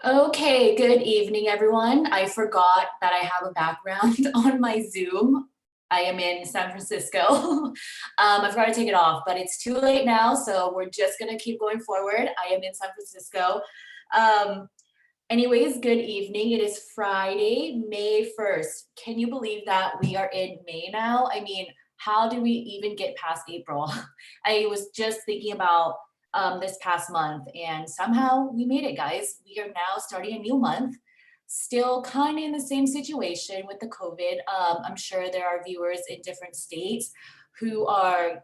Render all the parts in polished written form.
Okay, good evening, everyone. I forgot that I have a background on my Zoom. I am in San Francisco. I forgot to take it off, but it's too late now, so we're just gonna keep going forward. I am in San Francisco. Um, Anyways, good evening. It is Friday, May 1st. Can you believe that we are in May now? I mean, how do we even get past April? I was just thinking about this past month, and somehow we made it, guys. We are now starting a new month. Still kind of in the same situation with the COVID. I'm sure there are viewers in different states who are,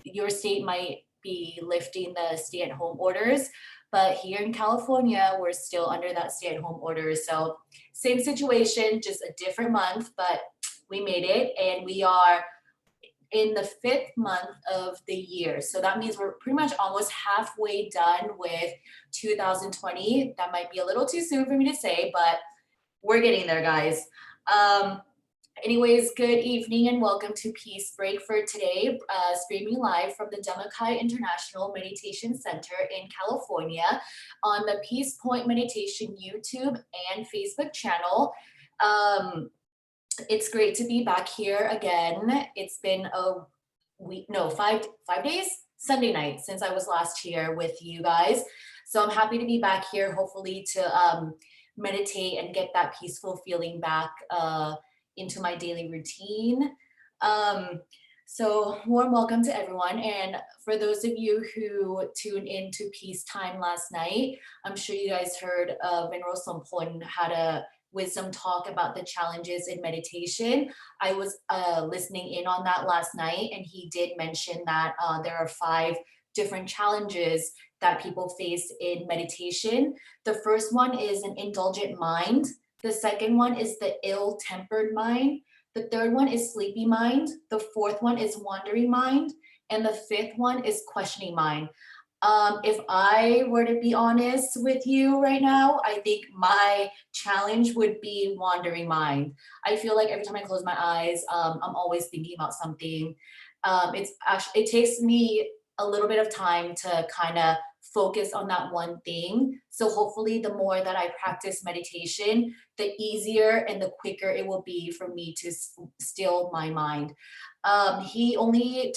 your state might be lifting the stay-at-home orders, but here in California, we're still under that stay-at-home order. So same situation, just a different month, but we made it, and we are in the 5th month of the year. So that means we're pretty much almost halfway done with 2020. That might be a little too soon for me to say, but we're getting there, guys. Anyways, good evening and welcome to Peace Break for today, streaming live from the Demakai International Meditation Center in California on the Peace Point Meditation YouTube and Facebook channel. It's great to be back here again. It's been a week, no, 5 days, Sunday night since I was last here with you guys. So I'm happy to be back here, hopefully to meditate and get that peaceful feeling back into my daily routine. So warm welcome to everyone. And for those of you who tuned into Peace Time last night, I'm sure you guys heard Venerable Sophon had a wisdom talk about the challenges in meditation. I was listening in on that last night, and he did mention that there are 5 different challenges that people face in meditation. The first one is an indulgent mind. The second one is the ill-tempered mind. The third one is sleepy mind. The fourth one is wandering mind. And the 5th one is questioning mind. If I were to be honest with you right now, I think my challenge would be wandering mind. I feel like every time I close my eyes, I'm always thinking about something. It takes me a little bit of time to kind of focus on that one thing. So hopefully the more that I practice meditation, the easier and the quicker it will be for me to still my mind. He only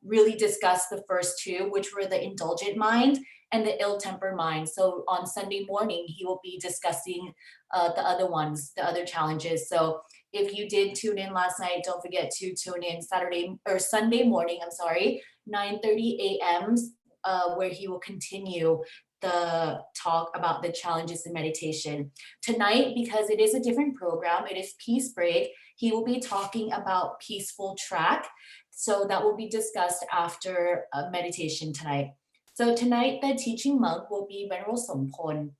really discussed the first 2, which were the indulgent mind and the ill-tempered mind. So on Sunday morning, he will be discussing the other ones, the other challenges. So if you did tune in last night, don't forget to tune in Sunday morning, 9:30 a.m. Where he will continue the talk about the challenges in meditation. Tonight, because it is a different program, it is Peace Break, he will be talking about peaceful track. So that will be discussed after meditation tonight. So tonight, the teaching monk will be Venerable Sophon.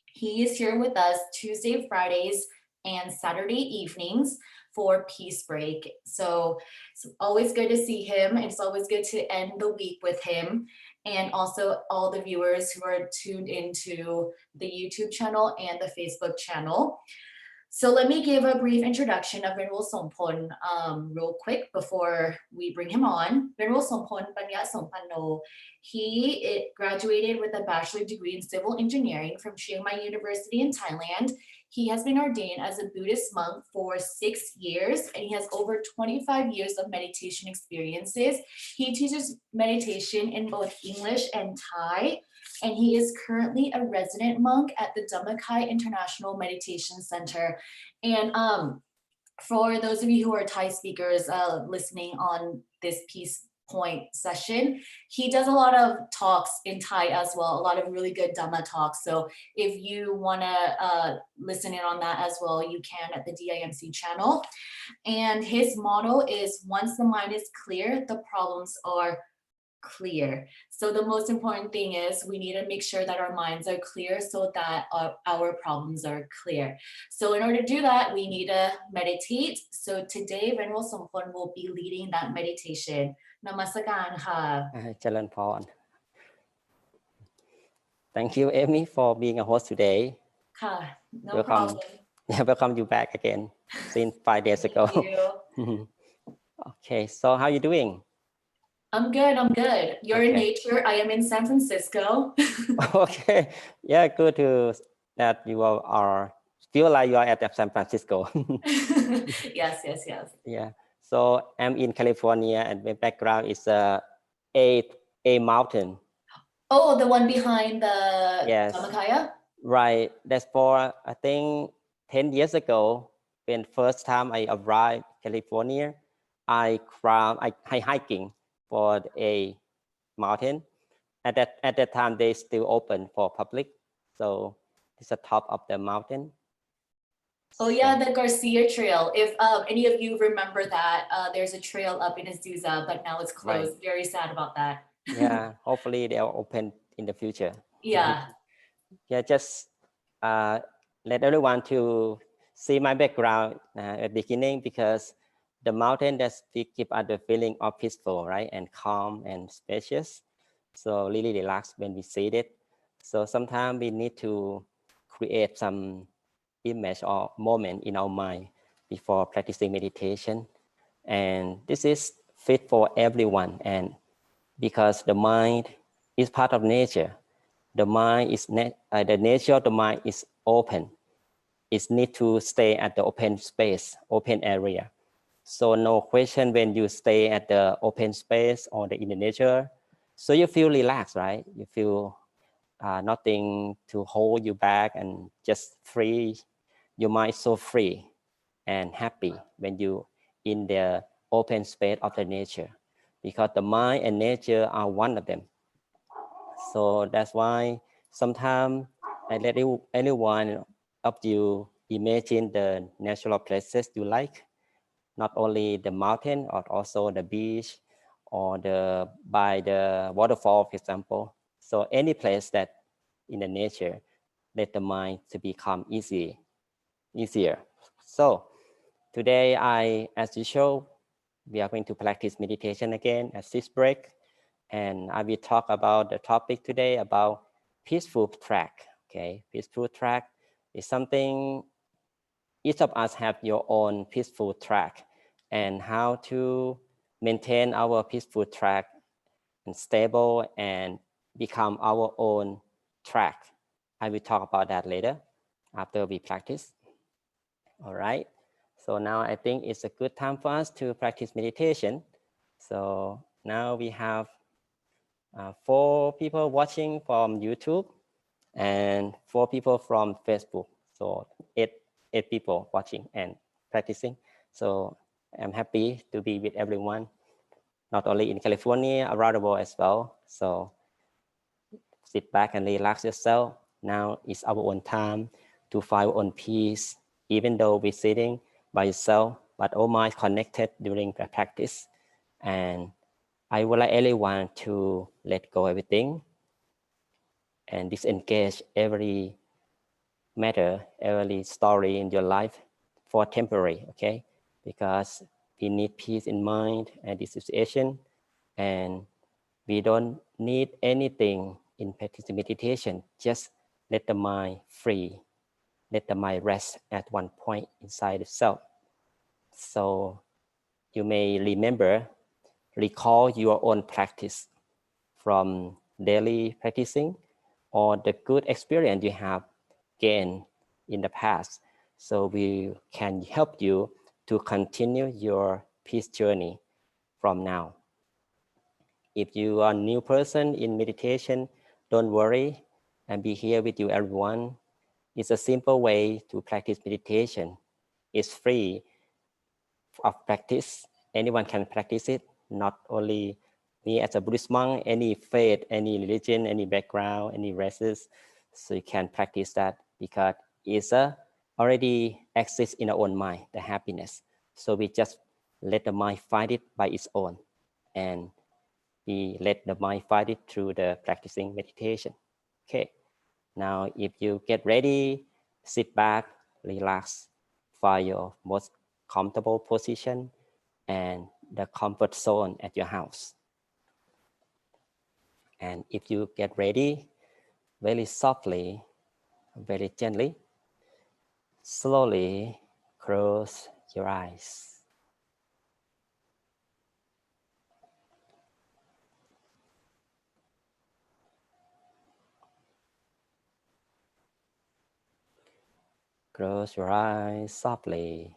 He is here with us Tuesday, Fridays, and Saturday evenings for Peace Break. So it's always good to see him. It's always good to end the week with him. And also all the viewers who are tuned into the YouTube channel and the Facebook channel. So let me give a brief introduction of Venerable Sophon real quick before we bring him on. Venerable Sophon Panyasopanoe. He graduated with a bachelor's degree in civil engineering from Chiang Mai University in Thailand. He has been ordained as a Buddhist monk for 6 years, and he has over 25 years of meditation experiences. He teaches meditation in both English and Thai, and he is currently a resident monk at the Dhammakai International Meditation Center. And for those of you who are Thai speakers listening on this Peace Point session, he does a lot of talks in Thai as well, a lot of really good Dhamma talks. So if you want to listen in on that as well, you can at the DIMC channel. And his motto is, once the mind is clear, the problems are clear. So the most important thing is we need to make sure that our minds are clear so that our problems are clear. So in order to do that, we need to meditate. So today, Venerable Sophon will be leading that meditation. Namaskaran ka. Charan Pawan. Thank you, Amy, for being a host today. Ka. No welcome. problem. Yeah, welcome you back again since 5 days ago. Thank you. Okay, so how are you doing? I'm good. You're in nature. I am in San Francisco. Okay, yeah, good to that you are feel like you are at San Francisco. Yes, yes, yes. Yeah. So I'm in California, and my background is a mountain. Oh, the one behind the Yes. Dhammakaya? Right. That's for I think 10 years ago, when first time I arrived California, I hiking for a mountain. At that time, they still open for public. So it's the top of the mountain. Oh yeah, the Garcia Trail. If any of you remember that, there's a trail up in Azusa, but now it's closed. Right. Very sad about that. Yeah. Hopefully they'll open in the future. Yeah. Yeah. Just let everyone to see my background at the beginning, because the mountain that we give us the feeling of peaceful, right, and calm and spacious. So really relax when we see it. So sometimes we need to create some image or moment in our mind before practicing meditation. And this is fit for everyone. And because the mind is part of nature, the mind is the nature of the mind is open. It need to stay at the open space, open area. So no question when you stay at the open space or in the nature, so you feel relaxed, right? You feel nothing to hold you back and just free. Your mind so free and happy when you in the open space of the nature, because the mind and nature are one of them. So that's why sometimes I let anyone of you imagine the natural places you like, not only the mountain, or also the beach, or by the waterfall, for example. So any place that in the nature, let the mind to become easier. So today, as usual, we are going to practice meditation again at this break. And I will talk about the topic today about peaceful track. Okay, peaceful track is something each of us have your own peaceful track, and how to maintain our peaceful track and stable and become our own track. I will talk about that later after we practice. All right. So now I think it's a good time for us to practice meditation. So now we have 4 people watching from YouTube and 4 people from Facebook. So eight people watching and practicing. So I'm happy to be with everyone, not only in California, around the world as well. So sit back and relax yourself. Now it's our own time to find our own peace, even though we're sitting by yourself, but all mind connected during the practice. And I would like everyone to let go everything and disengage every matter, every story in your life for temporary, okay? Because we need peace in mind and dissociation, and we don't need anything in practicing meditation. Just let the mind free, let the mind rest at one point inside itself. So you may recall your own practice from daily practicing, or the good experience you have gained in the past. So we can help you to continue your peace journey from now. If you are a new person in meditation, don't worry, and be here with you, everyone. It's a simple way to practice meditation. It's free of practice. Anyone can practice it, not only me as a Buddhist monk, any faith, any religion, any background, any races. So you can practice that because it's already exists in our own mind, the happiness. So we just let the mind find it by its own. And we let the mind find it through the practicing meditation. Okay, now if you get ready, sit back, relax, find your most comfortable position and the comfort zone at your house. And if you get ready, very softly, very gently, slowly close your eyes. Close your eyes softly.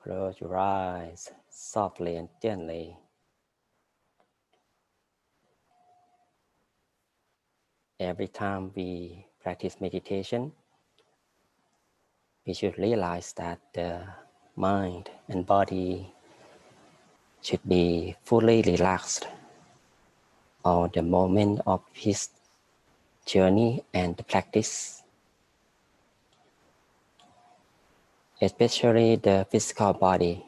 Close your eyes softly and gently. Every time we practice meditation, we should realize that the mind and body should be fully relaxed all the moment of his journey and the practice, especially the physical body.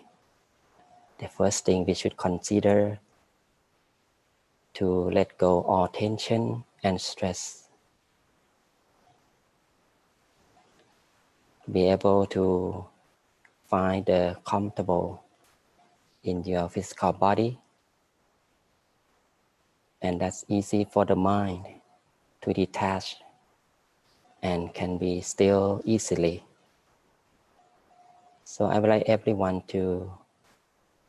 The first thing we should consider to let go all tension and stress. Be able to find the comfortable in your physical body, and that's easy for the mind to detach and can be still easily. So I would like everyone to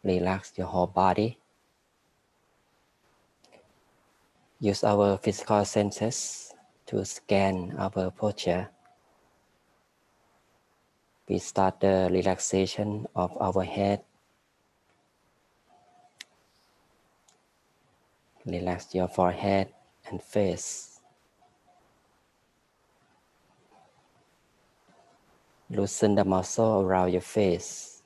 relax your whole body. Use our physical senses to scan our posture. We start the relaxation of our head. Relax your forehead and face. Loosen the muscle around your face.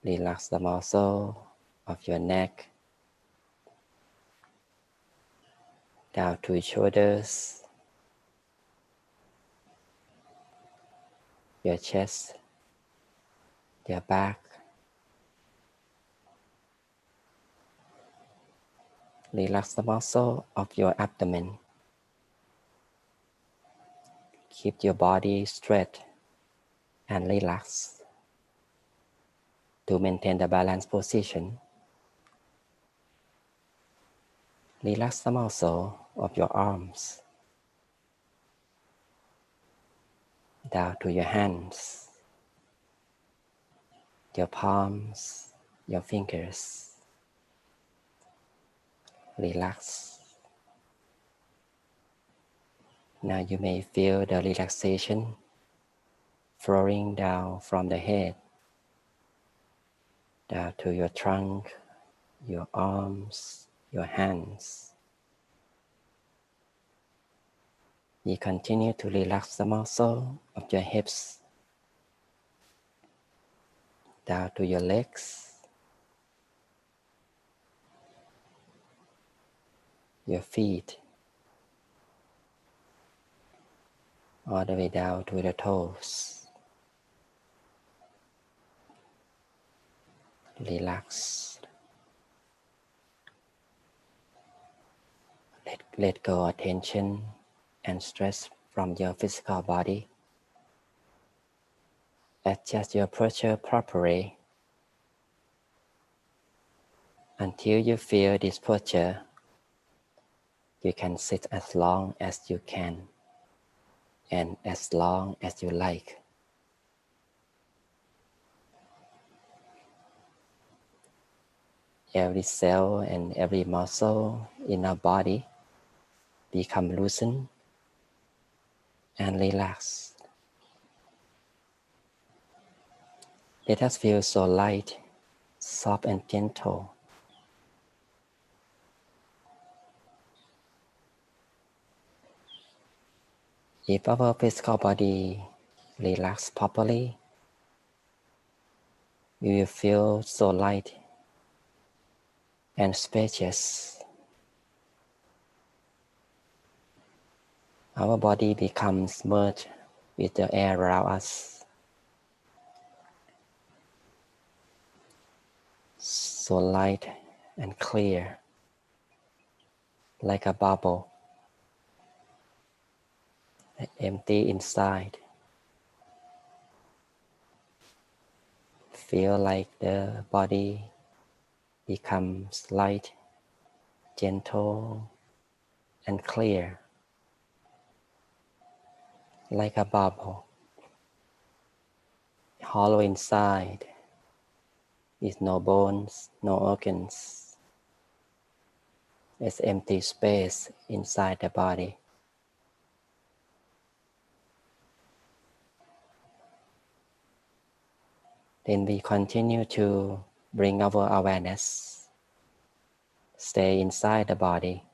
Relax the muscle of your neck, down to your shoulders, your chest, your back. Relax the muscle of your abdomen. Keep your body straight and relaxed to maintain the balanced position. Relax the muscle of your arms, down to your hands, your palms, your fingers. Relax. Now you may feel the relaxation flowing down from the head, down to your trunk, your arms, your hands. You continue to relax the muscle of your hips, down to your legs, your feet, all the way down to the toes. Relax. Let go of tension and stress from your physical body. Adjust your posture properly until you feel this posture. You can sit as long as you can and as long as you like. Every cell and every muscle in our body become loosened and relaxed. Let us feel so light, soft and gentle. If our physical body relaxes properly, we will feel so light and spacious. Our body becomes merged with the air around us, so light and clear, like a bubble, empty inside. Feel like the body becomes light, gentle, and clear, like a bubble, hollow inside, With no bones, no organs. It's empty space inside the body. Then we continue to bring our awareness, stay inside the body.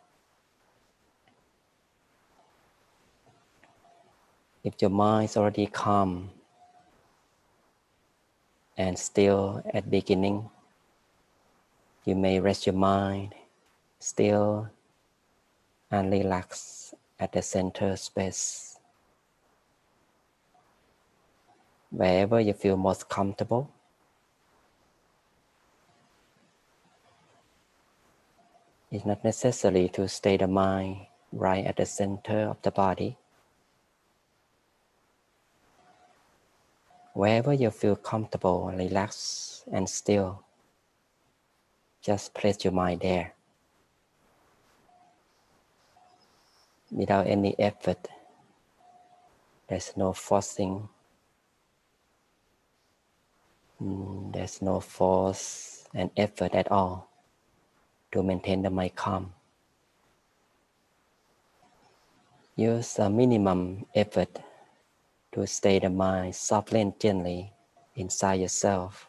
If your mind is already calm and still at beginning, you may rest your mind still and relax at the center space. Wherever you feel most comfortable, it's not necessary to stay the mind right at the center of the body. Wherever you feel comfortable, relaxed, and still, just place your mind there. Without any effort, there's no forcing, there's no force and effort at all to maintain the mind calm. Use a minimum effort to stay the mind softly and gently inside yourself.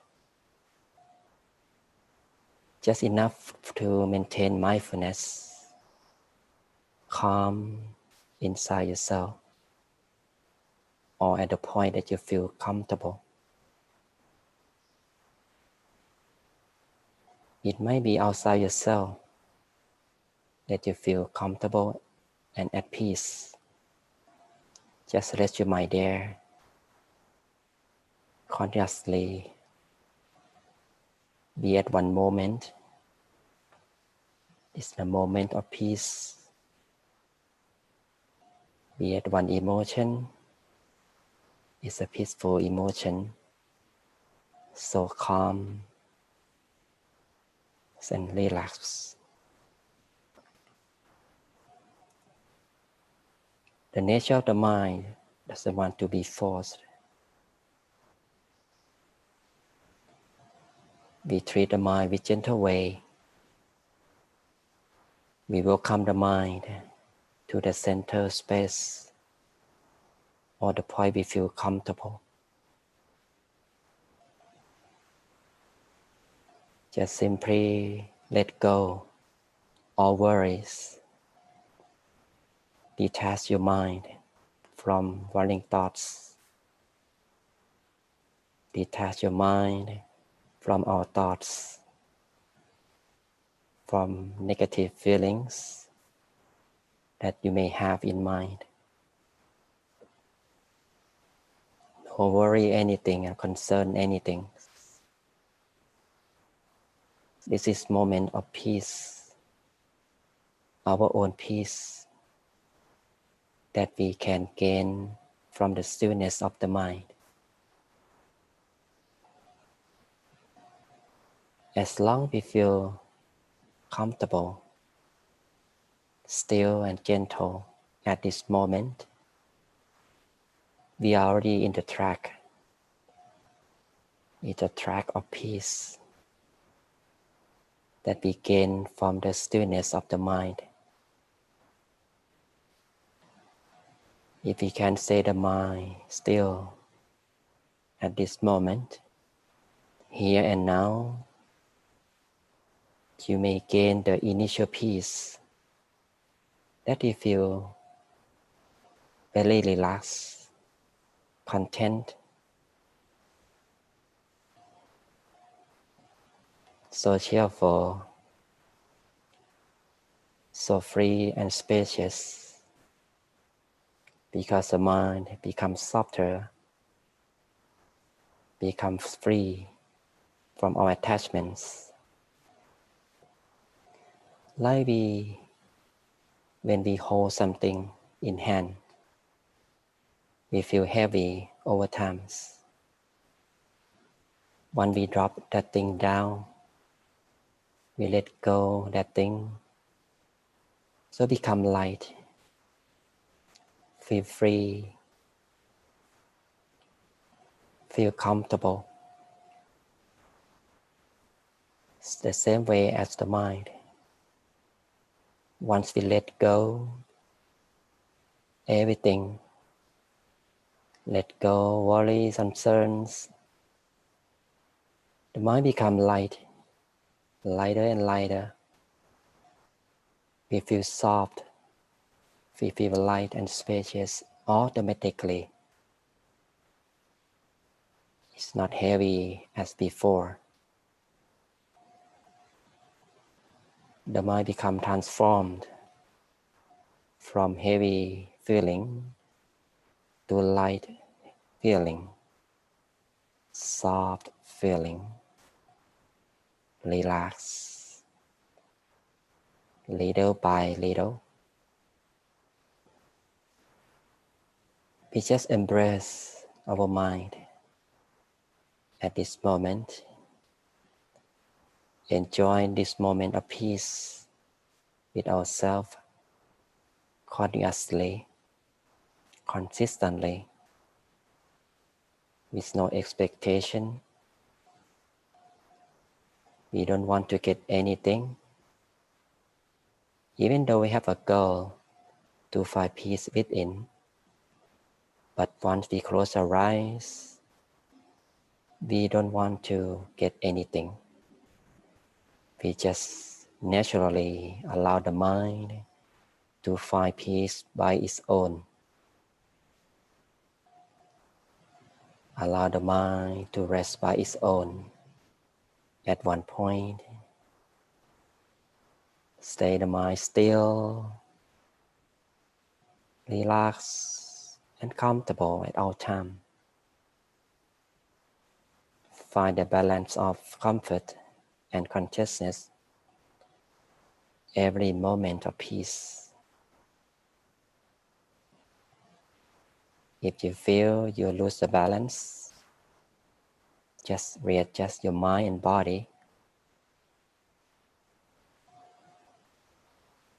Just enough to maintain mindfulness, calm inside yourself, or at the point that you feel comfortable. It might be outside yourself that you feel comfortable and at peace. Just let your mind there, consciously be at one moment. It's the moment of peace. Be at one emotion. It's a peaceful emotion, so calm and relaxed. The nature of the mind doesn't want to be forced. We treat the mind with gentle way. We welcome the mind to the center space or the point we feel comfortable. Just simply let go all worries. Detach your mind from worrying thoughts. Detach your mind from our thoughts, from negative feelings that you may have in mind. Don't worry anything and concern anything. This is moment of peace, our own peace that we can gain from the stillness of the mind. As long as we feel comfortable, still and gentle at this moment, we are already in the track. It's a track of peace that we gain from the stillness of the mind. If we can stay the mind still at this moment, here and now, you may gain the initial peace that you feel very relaxed, content, so cheerful, so free and spacious, because the mind becomes softer, becomes free from our attachments. Like when we hold something in hand, we feel heavy over time. When we drop that thing down, we let go that thing, so become light, feel free, feel comfortable. It's the same way as the mind. Once we let go everything, let go worries, concerns, the mind becomes light, lighter and lighter. We feel soft, we feel light and spacious automatically. It's not heavy as before. The mind becomes transformed from heavy feeling to light feeling, soft feeling, relax, little by little. We just embrace our mind at this moment. Enjoy this moment of peace with ourselves continuously, consistently, with no expectation. We don't want to get anything. Even though we have a goal to find peace within, but once we close our eyes, we don't want to get anything. We just naturally allow the mind to find peace by its own. Allow the mind to rest by its own. At one point, stay the mind still, relax, and comfortable at all times. Find the balance of comfort and consciousness every moment of peace. If you feel you lose the balance, just readjust your mind and body.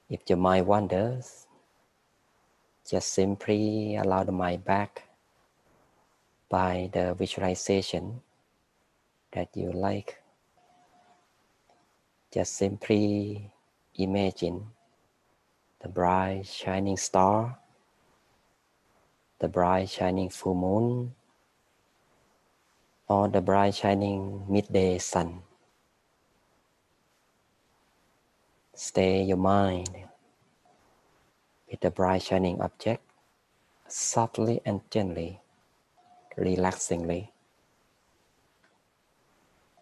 If your mind wanders, just simply allow the mind back by the visualization that you like. Just simply imagine the bright shining star, the bright shining full moon, or the bright shining midday sun. Stay your mind with the bright shining object, softly and gently, relaxingly.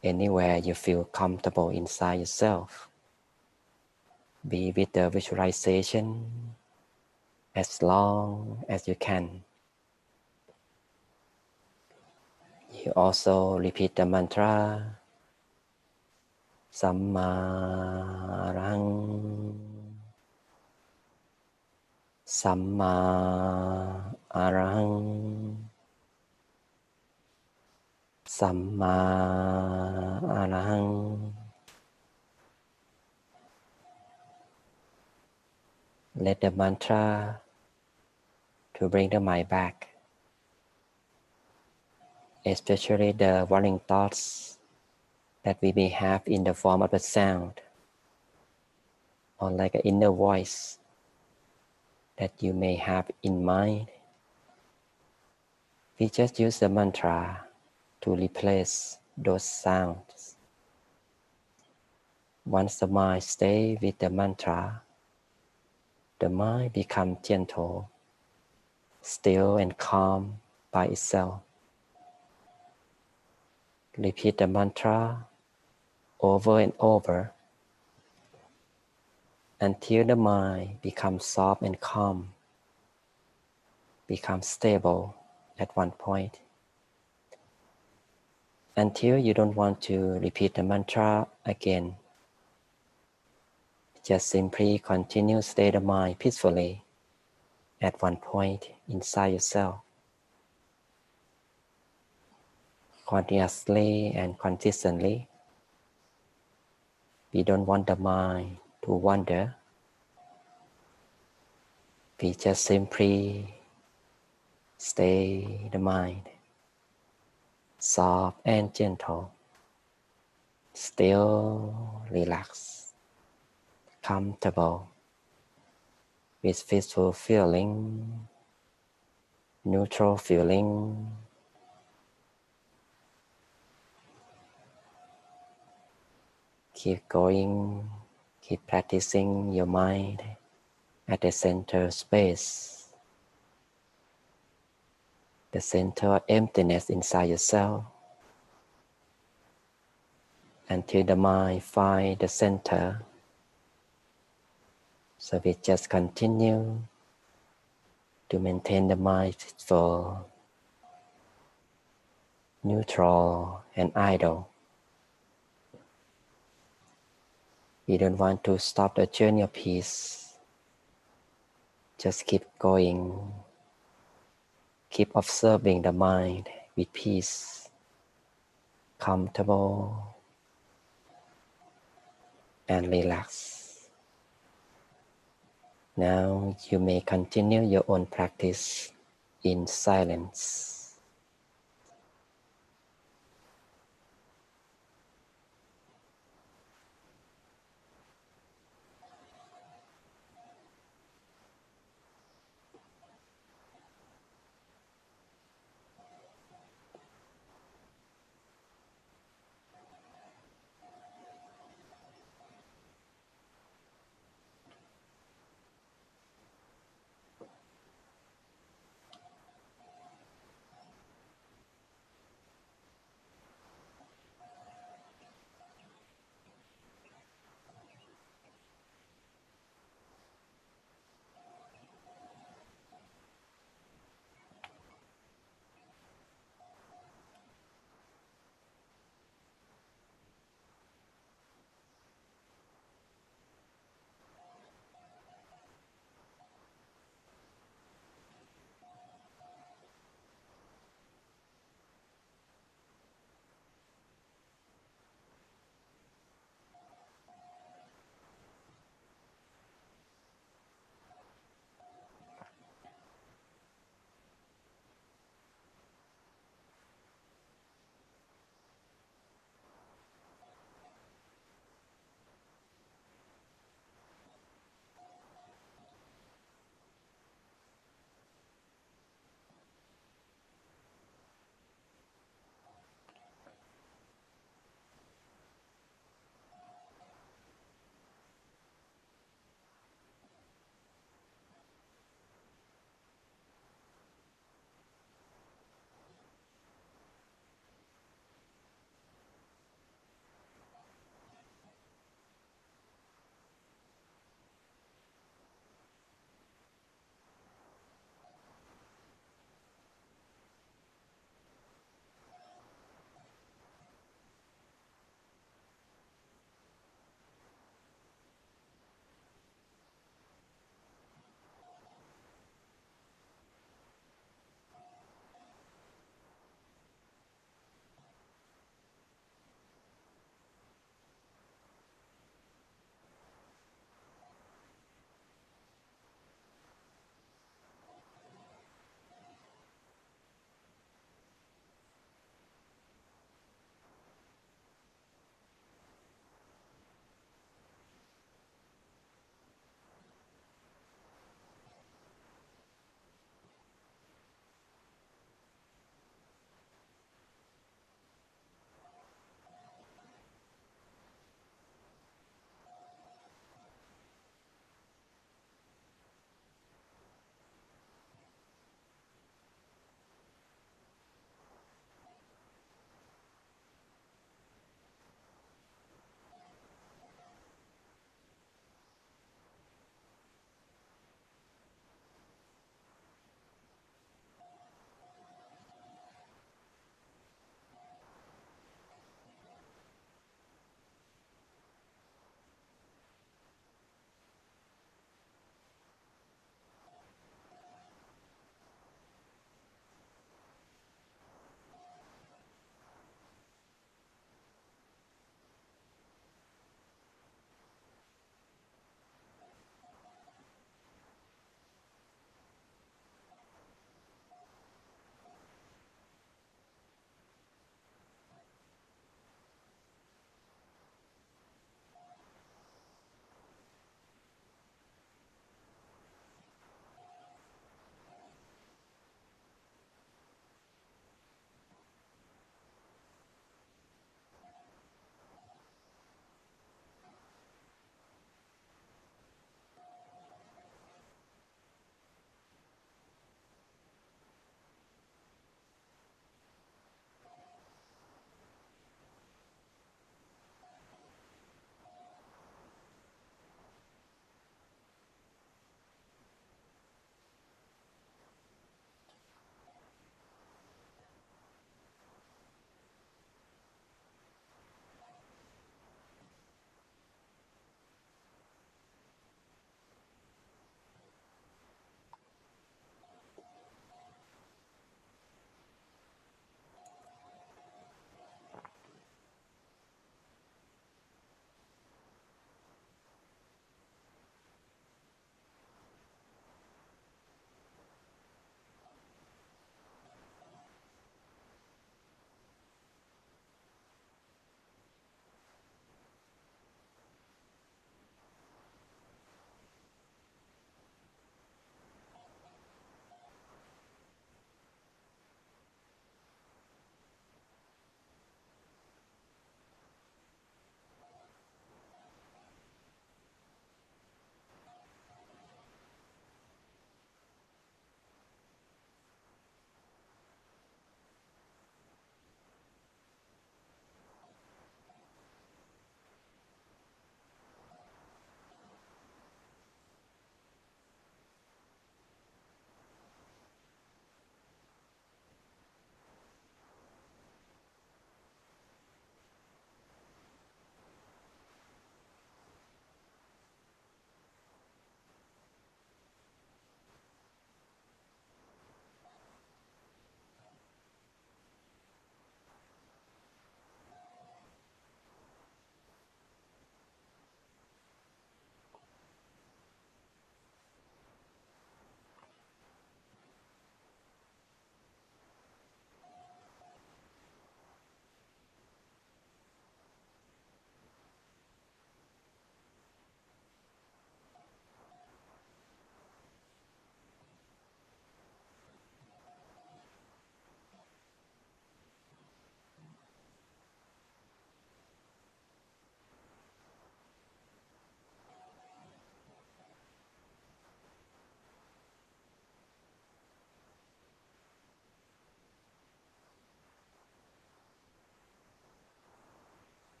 Anywhere you feel comfortable inside yourself. Be with the visualization as long as you can. You also repeat the mantra Samma Arahang, Samma Arahang, Samma Arahang. Let the mantra to bring the mind back, especially the worrying thoughts that we may have in the form of a sound or like an inner voice that you may have in mind. We just use the mantra to replace those sounds. Once the mind stays with the mantra, the mind becomes gentle, still and calm by itself. Repeat the mantra over and over until the mind becomes soft and calm, becomes stable at one point. Until you don't want to repeat the mantra again. Just simply continue to stay the mind peacefully at one point inside yourself. Continuously and consistently. We don't want the mind to wander. We just simply stay the mind soft and gentle, still, relaxed, comfortable, with peaceful feeling, neutral feeling. Keep going, keep practicing your mind at the center space, the center of emptiness inside yourself, until the mind finds the center. So we just continue to maintain the mind peaceful, neutral, and idle. We don't want to stop the journey of peace. Just keep going. Keep observing the mind with peace, comfortable, and relaxed. Now you may continue your own practice in silence.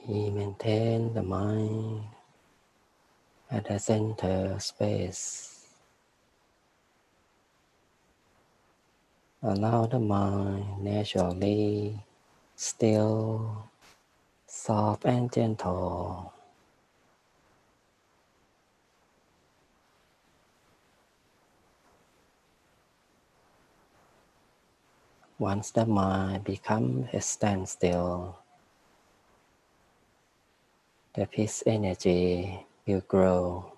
We maintain the mind at the center space. Allow the mind naturally still, soft and gentle. Once the mind becomes a standstill, the peace energy will grow.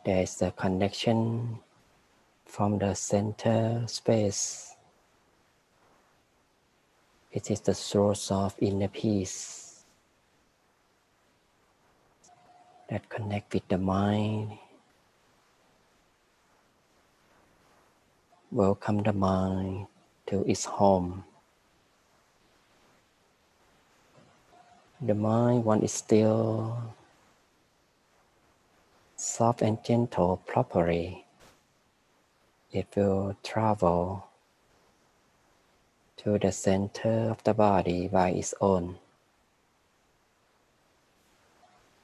There is a connection from the center space. It is the source of inner peace that connects with the mind. Welcome the mind to its home. The mind, when it's still, soft and gentle properly, it will travel to the center of the body by its own.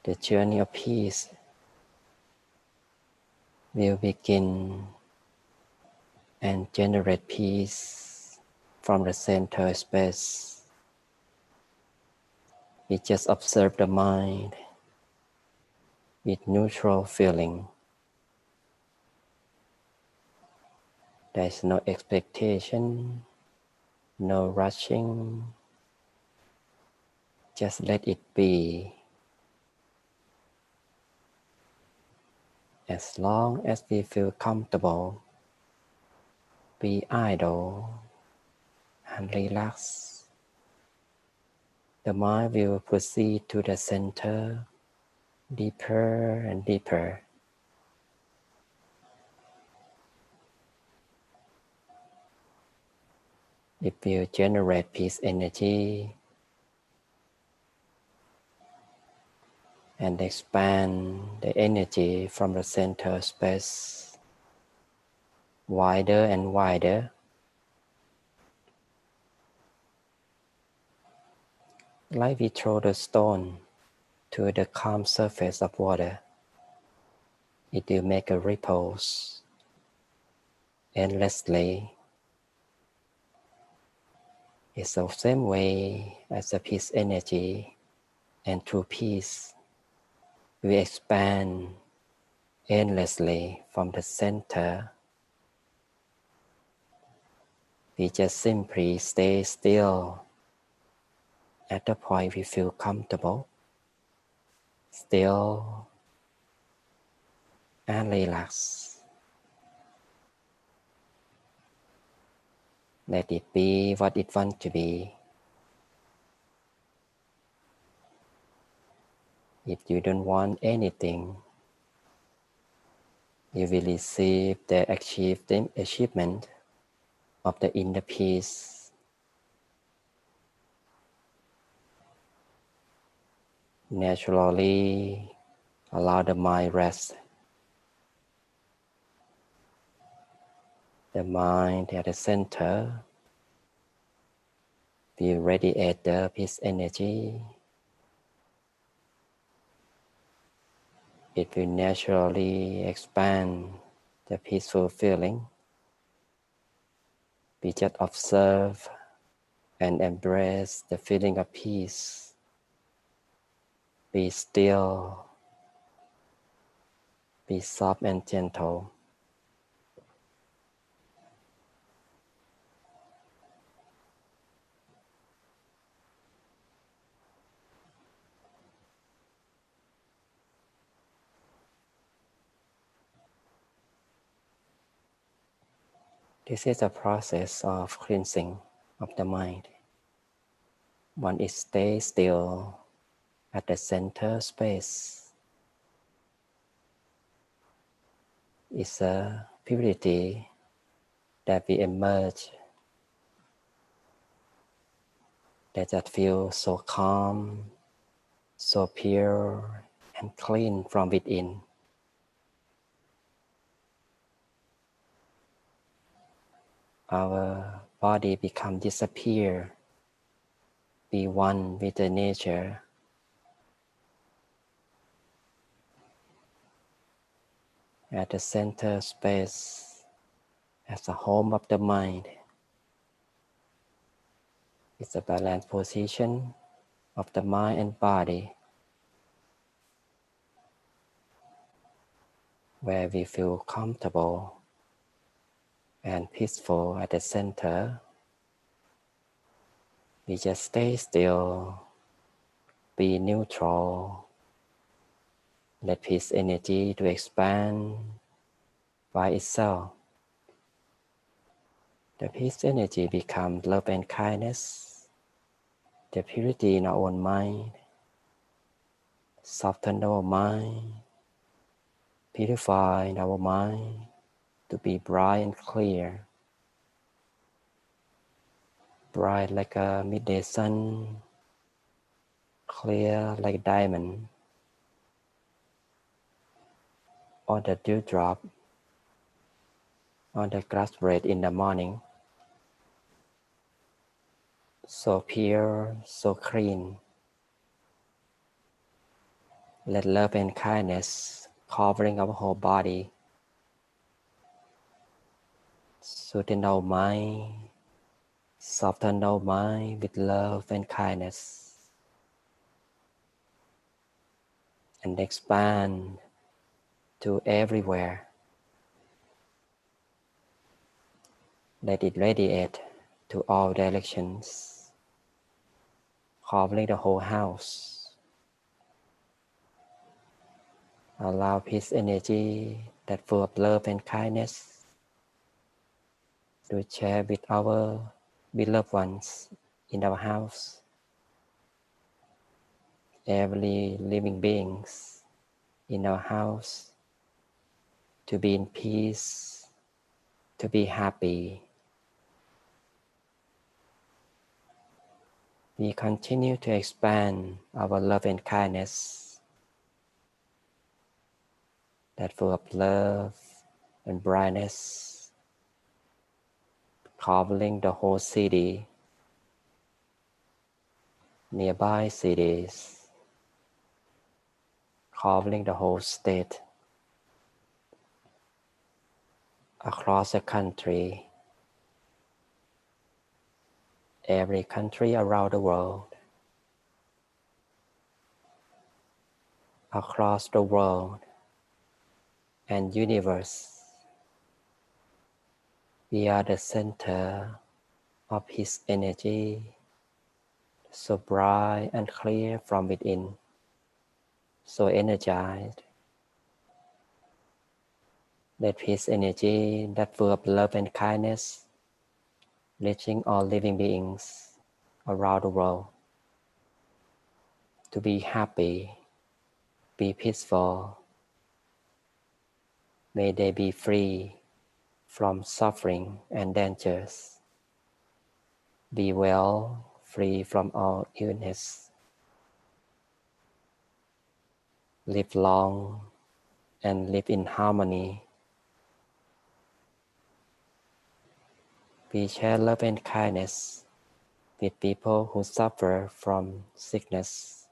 The journey of peace will begin and generate peace from the center space. We just observe the mind with neutral feeling. There is no expectation, no rushing. Just let it be. As long as we feel comfortable, be idle and relax. The mind will proceed to the center, deeper and deeper. It will generate peace energy and expand the energy from the center space wider and wider. Like we throw the stone to the calm surface of water, it will make a ripples endlessly. It's the same way as the peace energy, and through peace, we expand endlessly from the center. We just simply stay still at the point we feel comfortable, still and relax. Let it be what it wants to be. If you don't want anything, you will receive the achievement of the inner peace. Naturally, allow the mind rest. The mind at the center will radiate the peace energy. It will naturally expand the peaceful feeling. We just observe and embrace the feeling of peace. Be still, be soft and gentle. This is a process of cleansing of the mind. When it stays still at the center space, it's a purity that we emerge, that feels so calm, so pure and clean from within. Our body disappear be one with the nature. At the center space, as the home of the mind, it's a balanced position of the mind and body, where we feel comfortable and peaceful at the center. We just stay still, be neutral, let peace energy to expand by itself. The peace energy becomes love and kindness, the purity in our own mind, soften our mind, purify our mind to be bright and clear, bright like a midday sun, clear like diamond, or the dewdrop on the grass blade in the morning. So pure, so clean. Let love and kindness covering our whole body, soothe our mind, soften our mind with love and kindness, and expand to everywhere. Let it radiate to all directions, covering the whole house. Allow peace energy that full of love and kindness to share with our beloved ones in our house, every living beings in our house, to be in peace, to be happy. We continue to expand our love and kindness that full of love and brightness, covering the whole city, nearby cities, covering the whole state, across the country, every country around the world, across the world and universe. We are the center of His energy, so bright and clear from within, so energized. Let His energy that full of love and kindness reaching all living beings around the world to be happy, be peaceful. May they be free from suffering and dangers. Be well, free from all illness. Live long and live in harmony. We share love and kindness with people who suffer from sickness.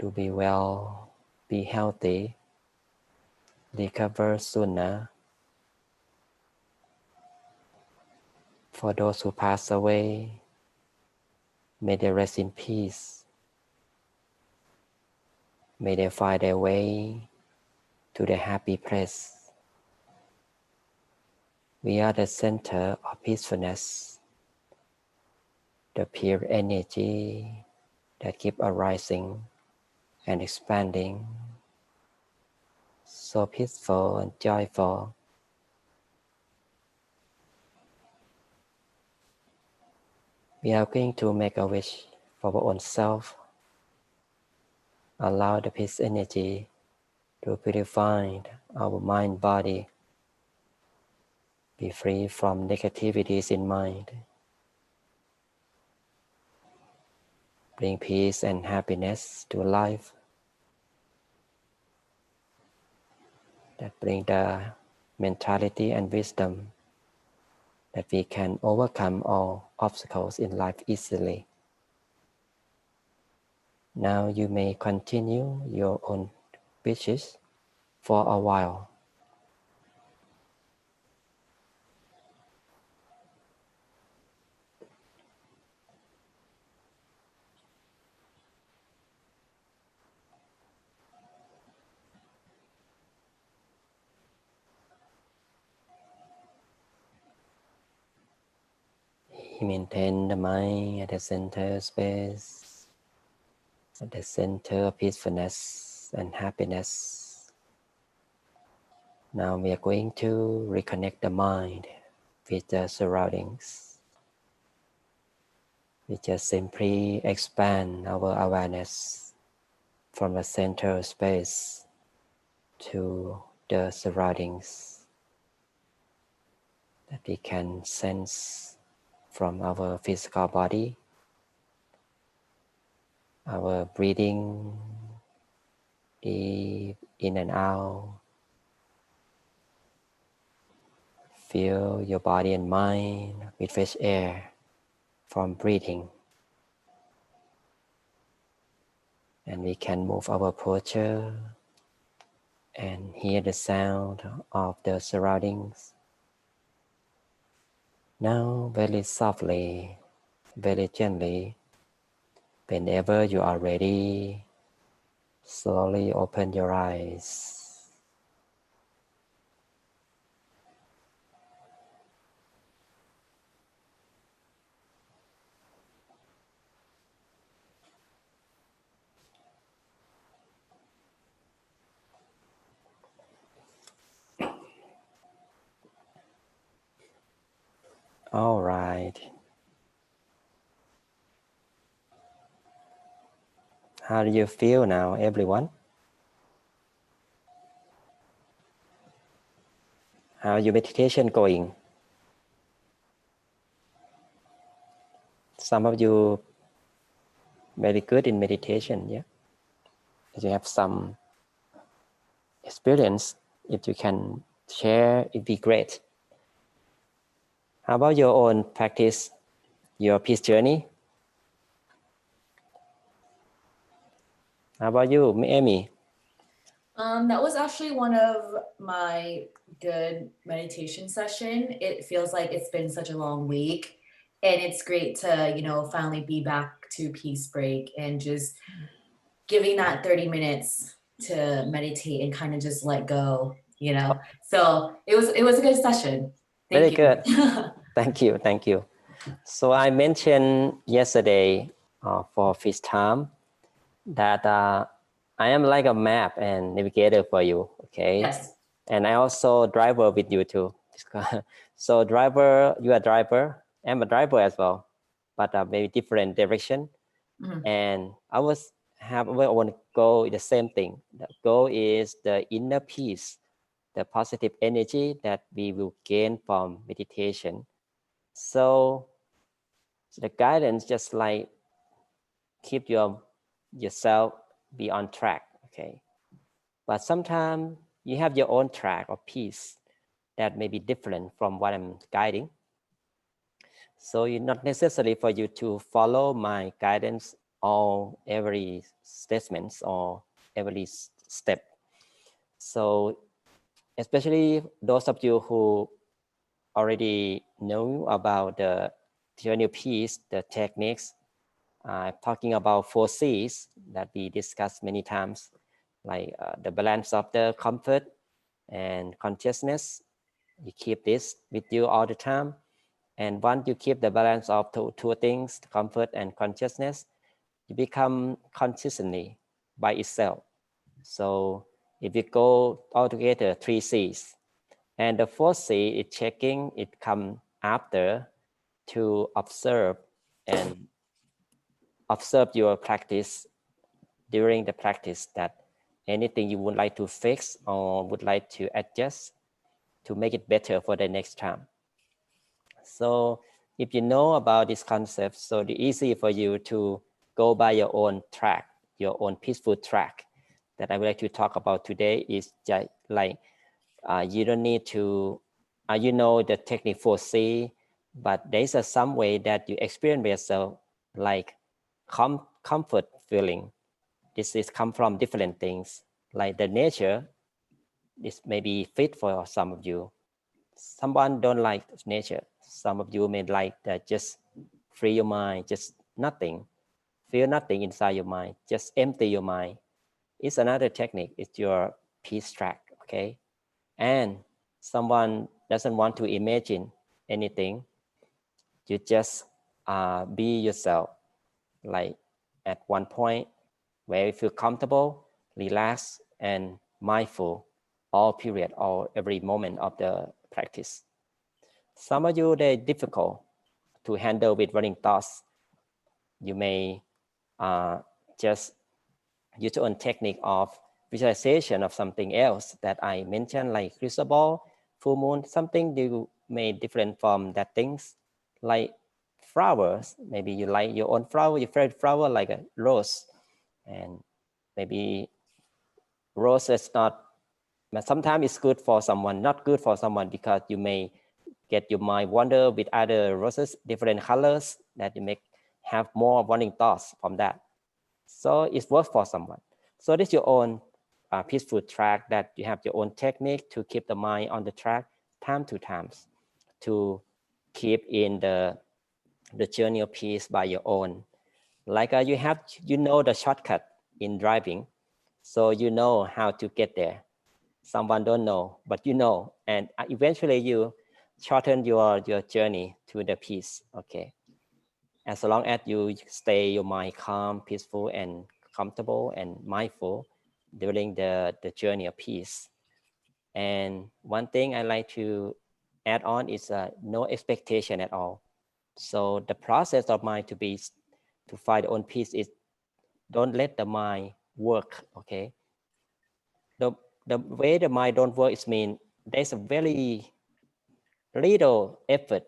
To be well, be healthy, recover sooner. For those who pass away, may they rest in peace. May they find their way to the happy place. We are the center of peacefulness, the pure energy that keeps arising and expanding, so peaceful and joyful. We are going to make a wish for our own self. Allow the peace energy to purify our mind, body. Be free from negativities in mind. Bring peace and happiness to life. That bring the mentality and wisdom that we can overcome all obstacles in life easily. Now you may continue your own wishes for a while. Maintain the mind at the center space, at the center of peacefulness and happiness. Now we are going to reconnect the mind with the surroundings. We just simply expand our awareness from the center space to the surroundings that we can sense from our physical body, our breathing deep in and out. Fill your body and mind with fresh air from breathing. And we can move our posture and hear the sound of the surroundings. Now, very softly, very gently, whenever you are ready, slowly open your eyes. All right. How do you feel now, everyone? How your meditation going? Some of you very good in meditation, yeah? If you have some experience, if you can share, it'd be great. How about your own practice, your peace journey? How about you, Amy? That was actually one of my good meditation session. It feels like it's been such a long week, and it's great to, finally be back to peace break and just giving that 30 minutes to meditate and kind of just let go, So it was a good session. Very Thank good. you. Thank you. So I mentioned yesterday for peace time that I am like a map and navigator for you, okay? Yes. And I also driver with you too. So driver, you are driver, I'm a driver as well, but maybe different direction. Mhm. And I want to go the same thing. The goal is the inner peace, the positive energy that we will gain from meditation. So the guidance just like keep yourself be on track, okay? But sometimes you have your own track of peace that may be different from what I'm guiding. So it's not necessary for you to follow my guidance or every statements or every step. So especially those of you who already know about the journey of peace, the techniques, talking about 4 C's that we discussed many times, like the balance of the comfort and consciousness. You keep this with you all the time. And once you keep the balance of two things, comfort and consciousness, you become consistently by itself. So if you go all together, 3 C's. And the 4th C is checking, it comes after to observe and observe your practice during the practice, that anything you would like to fix or would like to adjust to make it better for the next time. So if you know about this concept, so it's easy for you to go by your own track, your own peaceful track that I would like to talk about today is just like, you don't need to, you know the technique 4C, but there's some way that you experience yourself, like comfort feeling. This is come from different things, like the nature. This may be fit for some of you. Someone don't like nature. Some of you may like that, just free your mind, just nothing, feel nothing inside your mind, just empty your mind. It's another technique. It's your peace track, okay? And someone doesn't want to imagine anything. You just be yourself, like at one point where you feel comfortable, relaxed, and mindful all period, all every moment of the practice. Some of you, they're difficult to handle with running thoughts. You may just use your own technique of visualization of something else that I mentioned, like crystal ball, full moon, something you may different from that things, like flowers. Maybe you like your own flower, your favorite flower, like a rose, and maybe rose is not, but sometimes it's good for someone, not good for someone, because you may get your mind wander with other roses, different colors, that you make have more running thoughts from that. So it works for someone. So this is your own peaceful track, that you have your own technique to keep the mind on the track time to times, to keep in the journey of peace by your own. Like you know the shortcut in driving, so you know how to get there. Someone don't know, but you know, and eventually you shorten your journey to the peace, okay? As long as you stay your mind calm, peaceful, and comfortable and mindful during the journey of peace. And one thing I like to add on is no expectation at all. So the process of mind to find own peace is, don't let the mind work, okay? The way the mind don't work is mean there's a very little effort,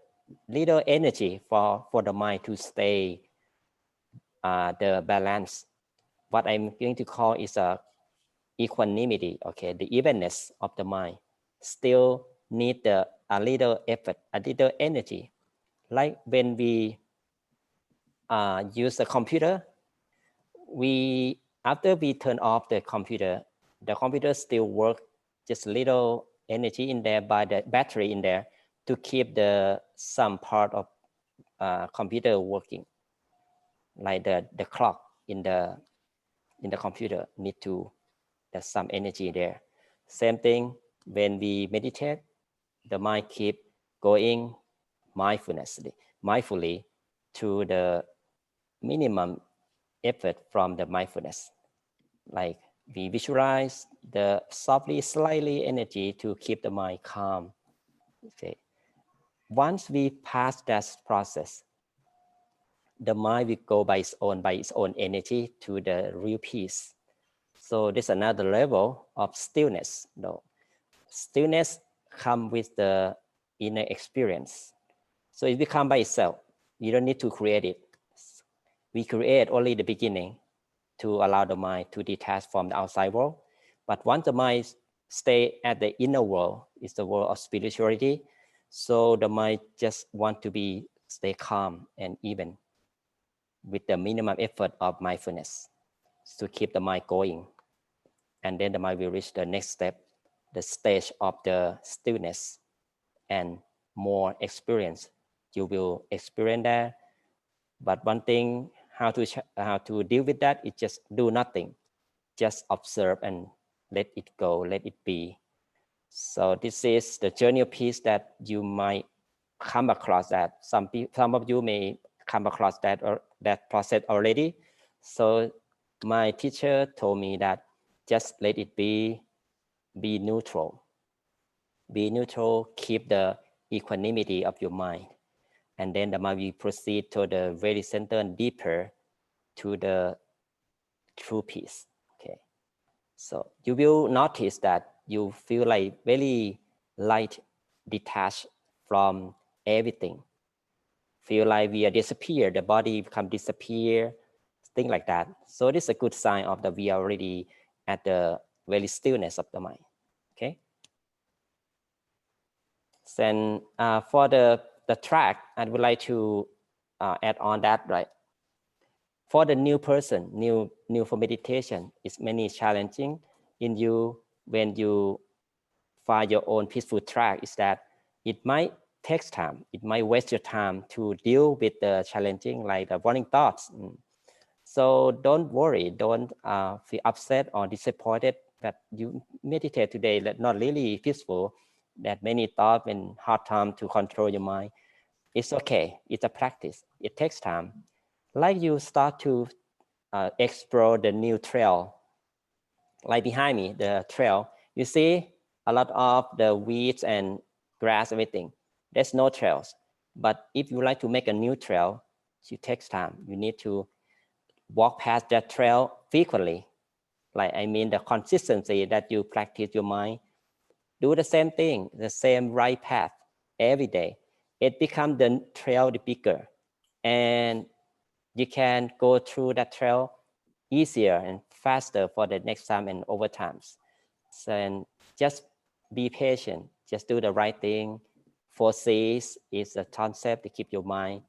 little energy for the mind to stay the balance. What I'm going to call is a equanimity, okay? The evenness of the mind still need a little effort, a little energy. Like when we use the computer, after we turn off the computer still work, just little energy in there by the battery in there to keep some part of computer working. Like the clock in the computer need to, there's some energy there. Same thing when we meditate, the mind keep going mindfully to the minimum effort from the mindfulness. Like we visualize the softly, slightly energy to keep the mind calm. Okay. Once we pass that process, the mind will go by its own energy to the real peace. So there's another level of stillness. No, stillness comes with the inner experience. So it becomes by itself. You don't need to create it. We create only the beginning to allow the mind to detach from the outside world. But once the mind stay at the inner world, is the world of spirituality. So the mind just want to stay calm and even with the minimum effort of mindfulness to keep the mind going. And then the mind will reach the next step, the stage of the stillness, and more experience you will experience there. But one thing, how to deal with that is just do nothing, just observe and let it go, let it be. So this is the journey of peace that you might come across. That some of you may come across that or that process already. So my teacher told me that just let it be neutral. Be neutral, keep the equanimity of your mind. And then the mind will proceed to the very center and deeper to the true peace. Okay. So you will notice that you feel like very light, detached from everything. Feel like we are disappear, the body become disappear, things like that. So this is a good sign of that we are already at the very stillness of the mind. Okay. Then for the the track, I would like to add on that, right? For the new person, new for meditation, it's many challenging in you when you find your own peaceful track. Is that it might take time, it might waste your time to deal with the challenging, like the running thoughts. So don't worry, don't feel upset or disappointed that you meditate today that not really peaceful, that many thoughts and hard time to control your mind. It's okay, it's a practice, it takes time. Like you start to explore the new trail, like behind me, the trail, you see a lot of the weeds and grass, everything. There's no trails. But if you like to make a new trail, it takes time. You need to walk past that trail frequently. Like, I mean, the consistency that you practice your mind, do the same thing, the same right path every day. It becomes the trail bigger, and you can go through that trail easier and faster for the next time and over times. So, and just be patient, just do the right thing. 4Cs is a concept to keep your mind.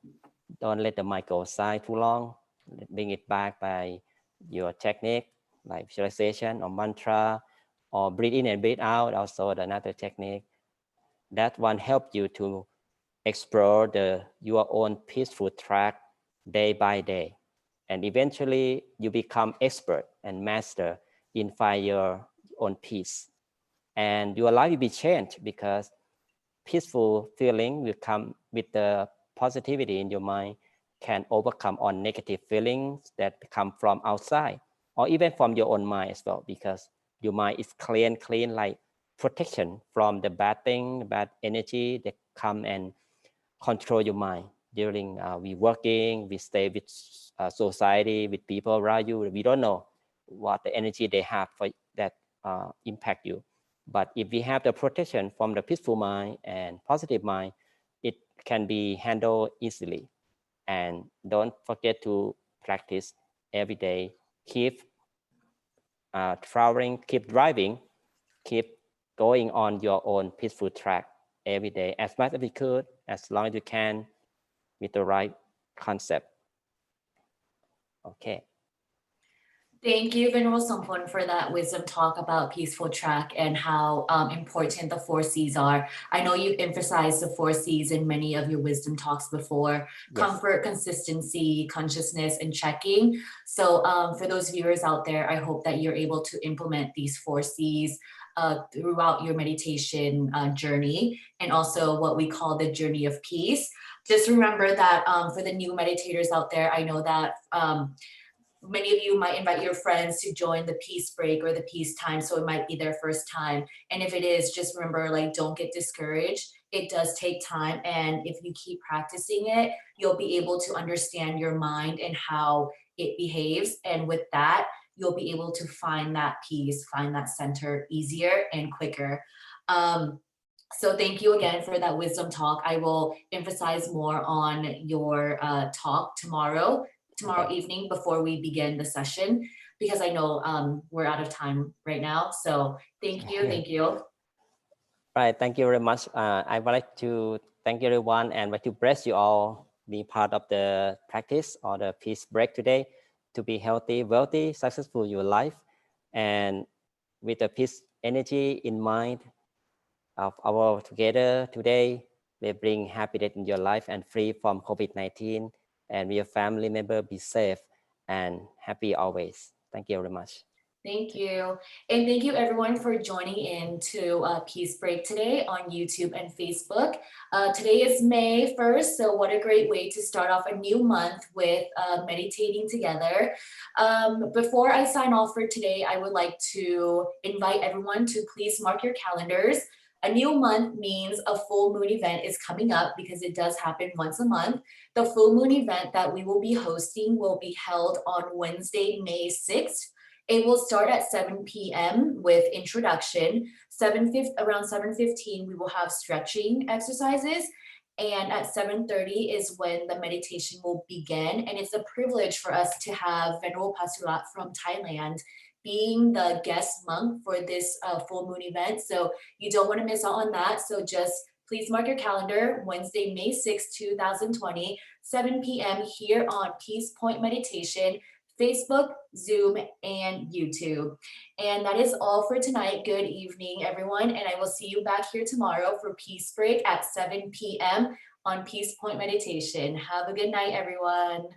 Don't let the mind go aside too long. Bring it back by your technique, like visualization or mantra, or breathe in and breathe out, also another technique. That one help you to explore your own peaceful track day by day. And eventually you become expert and master in find your own peace. And your life will be changed because peaceful feeling will come with the positivity in your mind, can overcome all negative feelings that come from outside or even from your own mind as well, because your mind is clean, like protection from the bad thing, bad energy that come and control your mind during we working, we stay with society, with people around you. We don't know what the energy they have for that impact you. But if we have the protection from the peaceful mind and positive mind, it can be handled easily. And don't forget to practice every day. Keep traveling, keep driving, keep going on your own peaceful track every day as much as we could, as long as you can, with the right concept. Okay. Thank you, Venerable Sompon, for that wisdom talk about peaceful track and how important the 4Cs are. I know you've emphasized the 4Cs in many of your wisdom talks before: Yes. comfort, consistency, consciousness, and checking. So for those viewers out there, I hope that you're able to implement these 4Cs throughout your meditation journey, and also what we call the journey of peace. Just remember that for the new meditators out there, I know that many of you might invite your friends to join the peace break or the peace time, so it might be their first time. And if it is, just remember, like, don't get discouraged. It does take time, and if you keep practicing it, you'll be able to understand your mind and how it behaves, and with that, you'll be able to find that peace, find that center easier and quicker. So thank you again for that wisdom talk. I will emphasize more on your talk tomorrow Okay. evening before we begin the session, because I know we're out of time right now. So thank you. Right, thank you very much. I would like to thank everyone and want to bless you all be part of the practice or the peace break today, to be healthy, wealthy, successful in your life, and with the peace energy in mind of our together today, they bring happiness in your life and free from COVID-19, and your family member be safe and happy always. Thank you very much. Thank you. And thank you everyone for joining in to Peace Break today on YouTube and Facebook. Today is May 1st, so what a great way to start off a new month with meditating together. Before I sign off for today, I would like to invite everyone to please mark your calendars. A new month means a full moon event is coming up, because it does happen once a month. The full moon event that we will be hosting will be held on Wednesday, May 6th. It will start at 7 p.m. with introduction. Around 7:15, we will have stretching exercises. And at 7:30 is when the meditation will begin. And it's a privilege for us to have Venerable Pasulat from Thailand being the guest monk for this full moon event. So you don't want to miss out on that. So just Please mark your calendar, Wednesday, May 6, 2020, 7 p.m. here on Peace Point Meditation, Facebook, Zoom, and YouTube. And that is all for tonight. Good evening, everyone. And I will see you back here tomorrow for Peace Break at 7 p.m. on Peace Point Meditation. Have a good night, everyone.